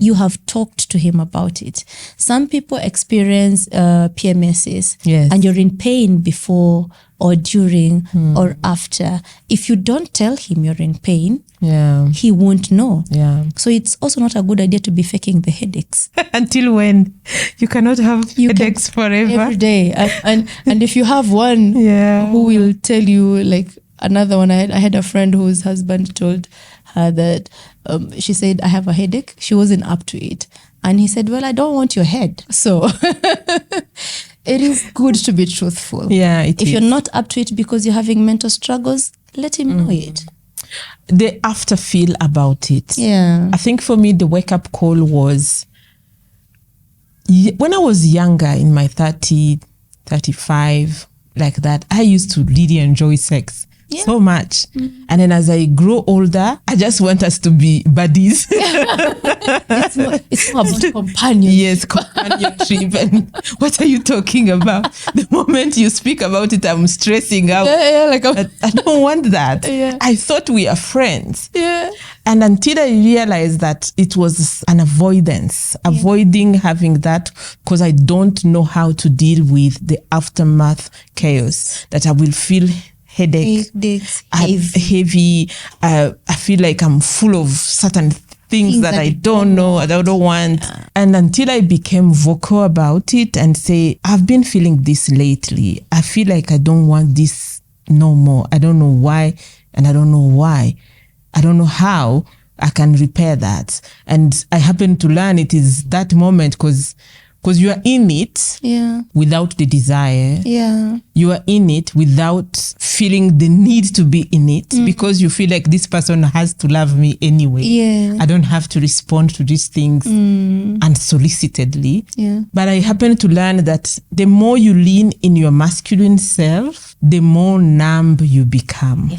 You have talked to him about it. Some people experience PMSs and you're in pain before or during or after. If you don't tell him you're in pain, he won't know. So it's also not a good idea to be faking the headaches. Until when? You cannot have headaches forever. Every day. And if you have one who will tell you, like, another one, I had a friend whose husband told her that she said, I have a headache. She wasn't up to it. And he said, well, I don't want your head. So it is good to be truthful. If you're not up to it because you're having mental struggles, let him know it. The after feel about it. I think for me, the wake up call was when I was younger, in my 30, 35, like that, I used to really enjoy sex. So much. And then as I grow older, I just want us to be buddies. It's more about companionship. Yes, companionship. And what are you talking about? The moment you speak about it, I'm stressing out. Like I don't want that. I thought we are friends. And until I realized that it was an avoidance, avoiding having that, because I don't know how to deal with the aftermath chaos, that I will feel headache, heavy. I feel like I'm full of certain things that I don't know, I don't want. And until I became vocal about it and say, I've been feeling this lately. I feel like I don't want this no more. I don't know why, and I don't know why. I don't know how I can repair that. And I happen to learn it is that moment because you are in it without the desire. You are in it without feeling the need to be in it because you feel like this person has to love me anyway. I don't have to respond to these things unsolicitedly. But I happen to learn that the more you lean in your masculine self, the more numb you become.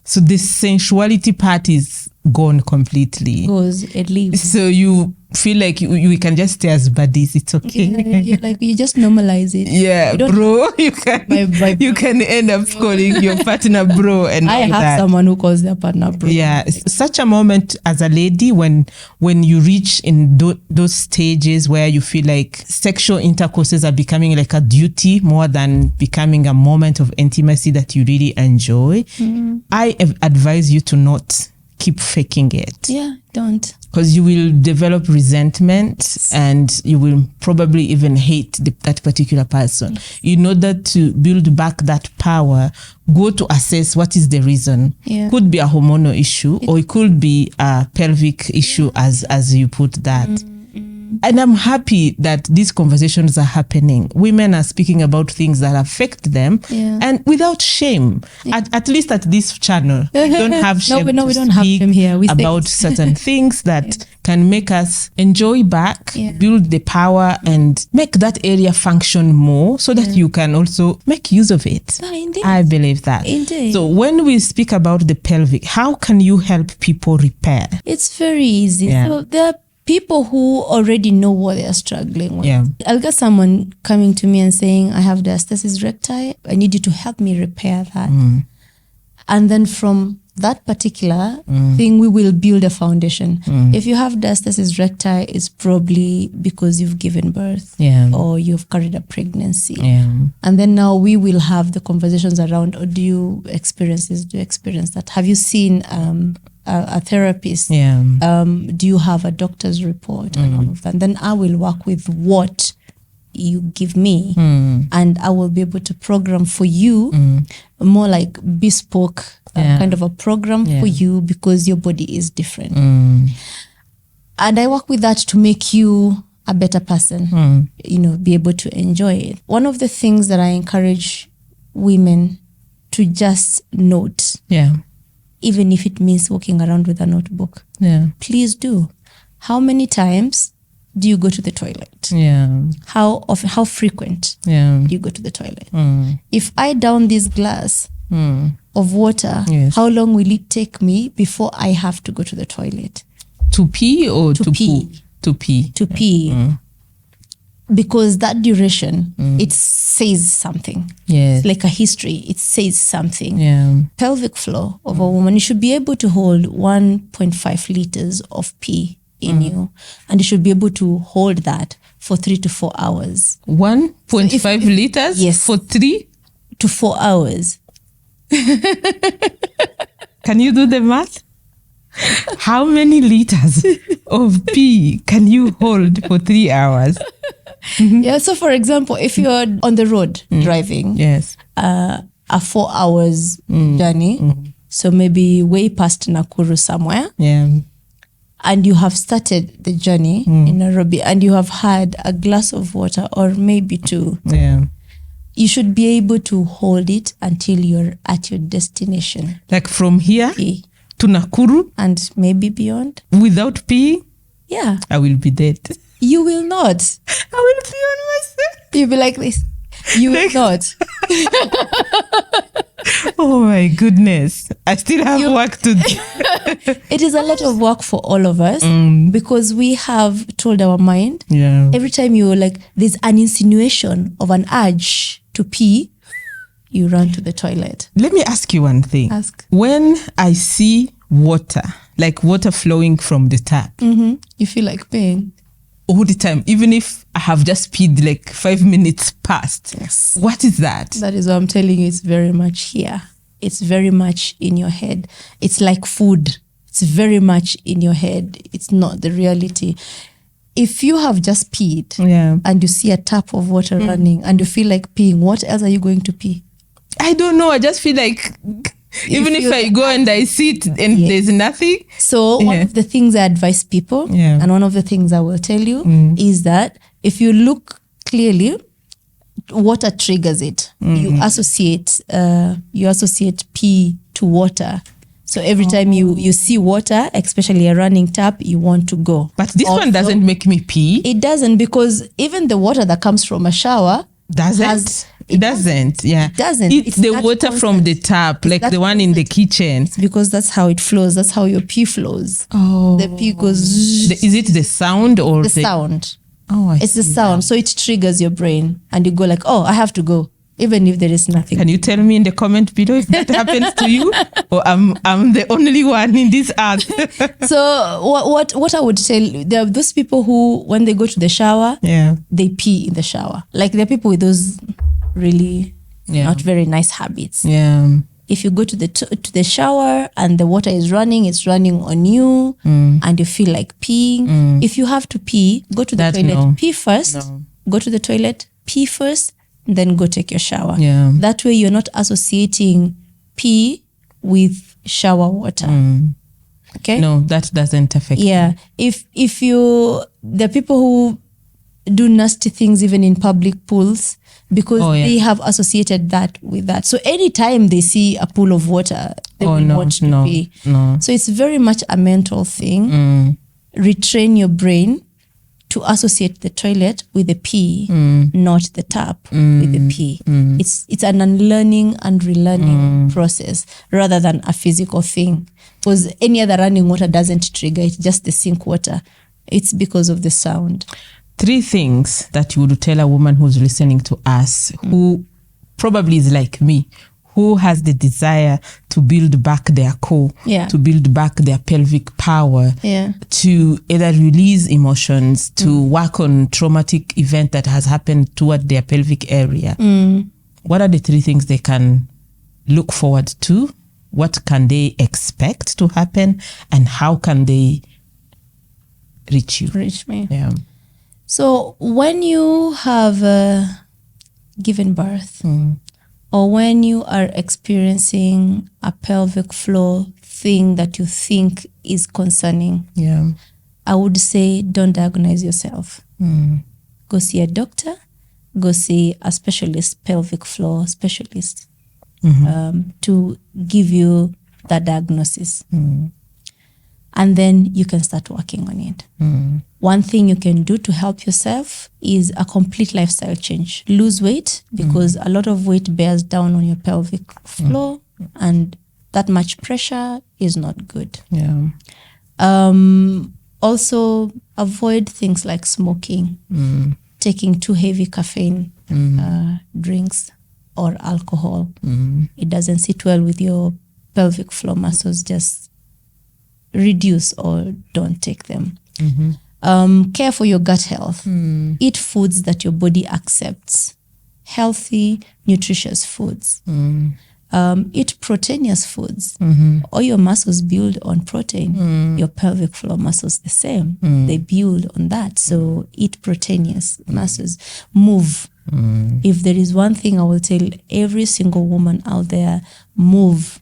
So the sensuality part is gone completely. Goes, it leaves. So you feel like you can just stay as buddies. It's okay. Like you just normalize it. Yeah, bro. You can you can end up calling your partner bro, and I have someone who calls their partner bro. Yeah, such a moment as a lady when you reach in those stages where you feel like sexual intercourses are becoming like a duty more than becoming a moment of intimacy that you really enjoy. I advise you to not keep faking it. Yeah, don't. Because you will develop resentment and you will probably even hate that particular person. In order to build back that power, go to assess what is the reason. Yeah. Could be a hormonal issue or it could be a pelvic issue as you put that. And I'm happy that these conversations are happening. Women are speaking about things that affect them and without shame. At least at this channel, we don't have shame we don't have shame here. We about certain things that can make us enjoy back, build the power and make that area function more so that you can also make use of it. I believe that. Indeed. So when we speak about the pelvic, how can you help people repair? It's very easy. Yeah. So there are people who already know what they are struggling with. Yeah. I'll get someone coming to me and saying, I have diastasis recti. I need you to help me repair that. And then from that particular thing, we will build a foundation. If you have diastasis recti, it's probably because you've given birth or you've carried a pregnancy. And then now we will have the conversations around, do you experience this? Do you experience that? Have you seen a therapist? Do you have a doctor's report and all of that? Then I will work with what you give me and I will be able to program for you more like bespoke kind of a program for you because your body is different. And I work with that to make you a better person, be able to enjoy it. One of the things that I encourage women to just note, even if it means walking around with a notebook, please do. How many times do you go to the toilet? How often, how frequent do you go to the toilet? If I down this glass of water, how long will it take me before I have to go to the toilet? To pee or to pee? poo? To pee. To pee. Because that duration, it says something. It's like a history. It says something. Pelvic floor of a woman, you should be able to hold 1.5 liters of pee in you. And you should be able to hold that for 3 to 4 hours. 1.5 liters? Yes. For 3 to 4 hours. Can you do the math? How many liters of pee can you hold for 3 hours? So for example, if you're on the road driving, a 4 hours journey, so maybe way past Nakuru somewhere, and you have started the journey in Nairobi and you have had a glass of water or maybe 2, you should be able to hold it until you're at your destination. Like from here to Nakuru? And maybe beyond. Without pee? Yeah. I will be dead. You will not. I will pee on myself. You'll be like this. You will not. Oh my goodness. I still have work to do. It is a lot of work for all of us because we have told our mind. Every time you there's an insinuation of an urge to pee, you run to the toilet. Let me ask you one thing. Ask. When I see water, like water flowing from the tap, you feel like peeing. All the time, even if I have just peed like 5 minutes past. Yes. What is that? That is what I'm telling you. It's very much here. It's very much in your head. It's like food. It's very much in your head. It's not the reality. If you have just peed and you see a tap of water running and you feel like peeing, what else are you going to pee? I don't know. I just feel like even if I go and I sit and there's nothing. So one of the things I advise people and one of the things I will tell you is that if you look clearly, water triggers it. You associate pee to water. So every time you see water, especially a running tap, you want to go. But this one doesn't make me pee. It doesn't, because even the water that comes from a shower It doesn't. Yeah. It doesn't. It's the water from the tap, like the one in the kitchen. It's because that's how it flows. That's how your pee flows. Oh. The pee goes. Is it the sound or the sound? Oh, it's the sound. So it triggers your brain and you go like, oh, I have to go. Even if there is nothing. Can you tell me in the comment below if that happens to you, or I'm the only one in this earth? So what I would tell, there are those people who, when they go to the shower, they pee in the shower. Like there are people with those really not very nice habits. Yeah. If you go to the shower and the water is running, it's running on you, and you feel like peeing. If you have to pee, go to the toilet, pee first. Go to the toilet, pee first. Then go take your shower. Yeah. That way you're not associating pee with shower water. Okay? No, that doesn't affect me. If there are people who do nasty things even in public pools because they have associated that with that. So anytime they see a pool of water, they want to pee. No. So it's very much a mental thing. Retrain your brain to associate the toilet with the pee, not the tap with the pee. It's an unlearning and relearning process rather than a physical thing. Because any other running water doesn't trigger it, just the sink water. It's because of the sound. 3 things that you would tell a woman who's listening to us, who probably is like me, who has the desire to build back their core, to build back their pelvic power, to either release emotions, to work on traumatic event that has happened toward their pelvic area. What are the 3 things they can look forward to? What can they expect to happen? And how can they reach you? Reach me. Yeah. So when you have given birth, or when you are experiencing a pelvic floor thing that you think is concerning, I would say don't diagnose yourself. Go see a doctor, go see a specialist, pelvic floor specialist, to give you that diagnosis. And then you can start working on it. One thing you can do to help yourself is a complete lifestyle change. Lose weight, because a lot of weight bears down on your pelvic floor, and that much pressure is not good. Yeah. Also, avoid things like smoking, taking too heavy caffeine drinks or alcohol. It doesn't sit well with your pelvic floor muscles. Just reduce or don't take them. Care for your gut health. Eat foods that your body accepts. Healthy, nutritious foods. Eat proteinous foods. All your muscles build on protein. Your pelvic floor muscles the same. They build on that. So eat proteinous muscles. Move. If there is one thing I will tell every single woman out there, move.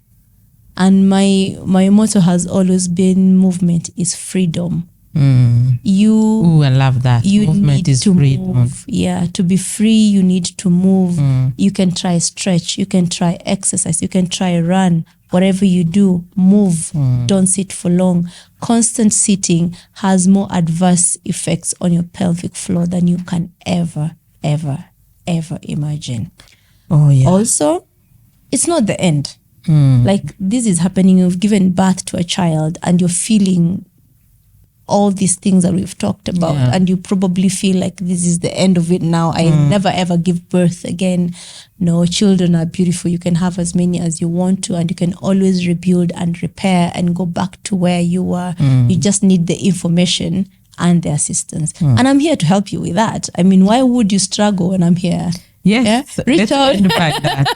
And my motto has always been movement is freedom. I love that. Movement is freedom. Move. Yeah, to be free, you need to move. You can try stretch, you can try exercise, you can try run. Whatever you do, move. Don't sit for long. Constant sitting has more adverse effects on your pelvic floor than you can ever imagine. Also, it's not the end. Like this is happening, you've given birth to a child and you're feeling all these things that we've talked about, and you probably feel like this is the end of it now. I never ever give birth again. No, children are beautiful. You can have as many as you want to, and you can always rebuild and repair and go back to where you were. You just need the information and the assistance. And I'm here to help you with that. I mean, why would you struggle when I'm here? Yes, reach out. That.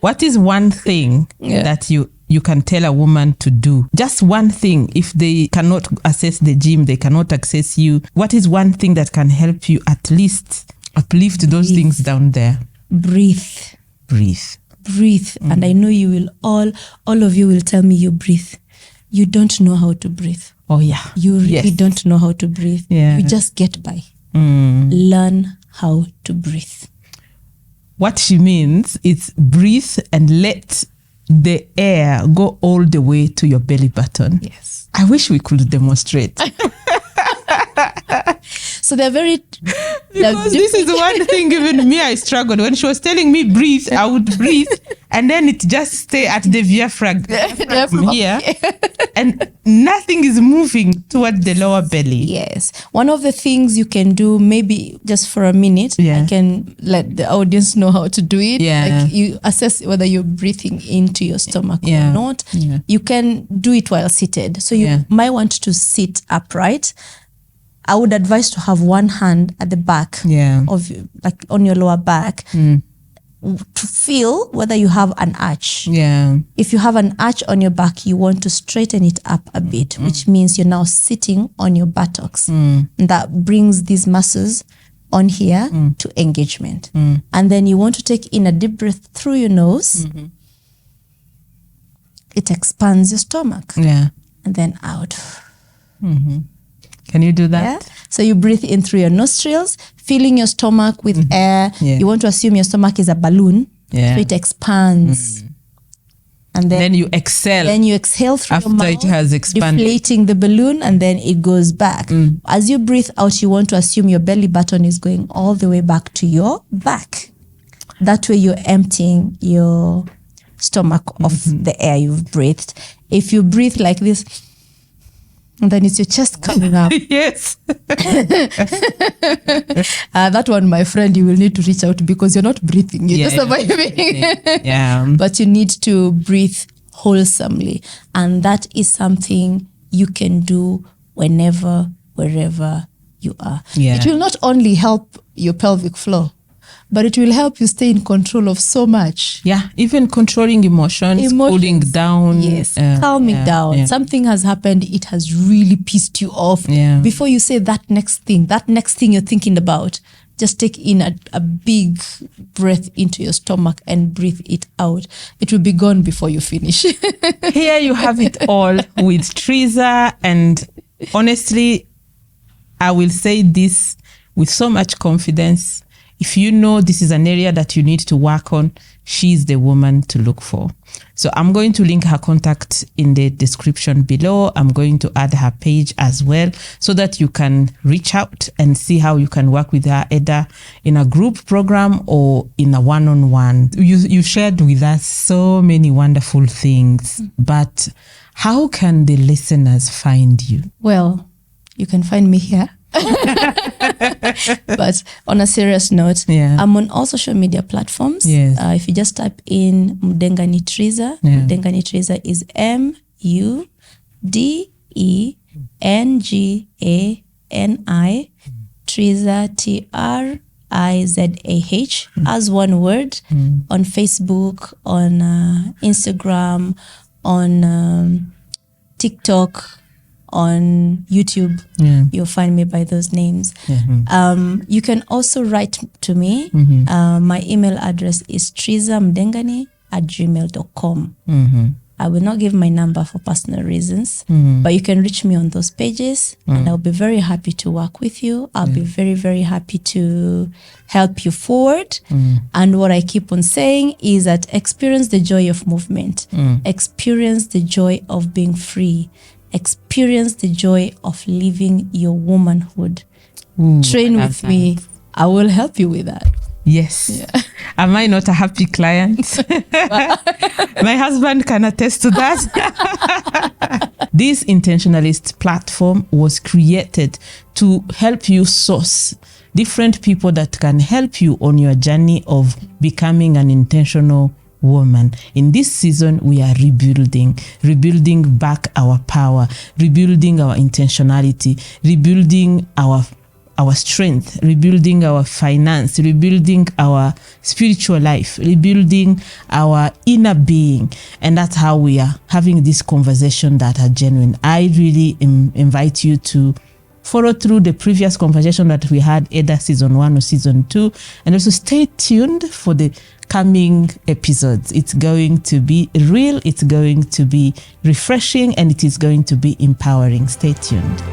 What is one thing that you can tell a woman to do? Just one thing. If they cannot access the gym, they cannot access you. What is one thing that can help you at least uplift those things down there? Breathe. And I know you will all of you will tell me you breathe. You don't know how to breathe. Oh yeah. You really don't know how to breathe. Yeah. You just get by. Learn how to breathe. What she means is breathe and let the air go all the way to your belly button. Yes. I wish we could demonstrate. So they're very... Because this is one thing even me, I struggled. When she was telling me breathe, I would breathe. And then it just stay at the diaphragm here. And nothing is moving towards the lower belly. Yes. One of the things you can do, maybe just for a minute, I can let the audience know how to do it. Yeah. Like you assess whether you're breathing into your stomach or not. Yeah. You can do it while seated. So you might want to sit upright. I would advise to have one hand at the back of, like on your lower back, to feel whether you have an arch. Yeah. If you have an arch on your back, you want to straighten it up a bit, which means you're now sitting on your buttocks. And that brings these muscles on here to engagement. And then you want to take in a deep breath through your nose. It expands your stomach. Yeah. And then out. Can you do that? Yeah. So you breathe in through your nostrils, filling your stomach with air. Yeah. You want to assume your stomach is a balloon. Yeah. So it expands. And then you exhale. Then you exhale through after your mouth, it has expanded, deflating the balloon, and then it goes back. As you breathe out, you want to assume your belly button is going all the way back to your back. That way you're emptying your stomach of the air you've breathed. If you breathe like this, and then it's your chest coming up. Yes. That one, my friend, you will need to reach out because you're not breathing. You're just surviving. Yeah. But you need to breathe wholesomely. And that is something you can do whenever, wherever you are. Yeah. It will not only help your pelvic floor, but it will help you stay in control of so much. Yeah, even controlling emotions, cooling down. Yes, calming down. Yeah. Something has happened, it has really pissed you off. Yeah. Before you say that next thing you're thinking about, just take in a big breath into your stomach and breathe it out. It will be gone before you finish. Here you have it all with Trizah, and honestly, I will say this with so much confidence. If you know this is an area that you need to work on, she's the woman to look for. So I'm going to link her contact in the description below. I'm going to add her page as well so that you can reach out and see how you can work with her either in a group program or in a one-on-one. You shared with us so many wonderful things, but how can the listeners find you? Well, you can find me here. But on a serious note, I'm on all social media platforms. Yes. If you just type in Mundengali Trizah, Mundengali Trizah is MUDENGANI, Trizah TRIZAH as one word, on Facebook, on Instagram, on TikTok, on YouTube. You'll find me by those names. You can also write to me. My email address is trizahmundengani@gmail.com. I will not give my number for personal reasons, but you can reach me on those pages, and I'll be very happy to work with you. I'll be very, very happy to help you forward. And what I keep on saying is that experience the joy of movement, experience the joy of being free, experience the joy of living your womanhood. Train with me. I will help you with that. Yes. Am I not a happy client? My husband can attest to that. This Intentionalist platform was created to help you source different people that can help you on your journey of becoming an intentional woman. In this season, we are rebuilding back our power, rebuilding our intentionality, rebuilding our strength, rebuilding our finance, rebuilding our spiritual life, rebuilding our inner being. And that's how we are having this conversation that are genuine. I really invite you to follow through the previous conversation that we had, either season 1 or season 2, and also stay tuned for the coming episodes. It's going to be real, it's going to be refreshing, and it is going to be empowering. Stay tuned.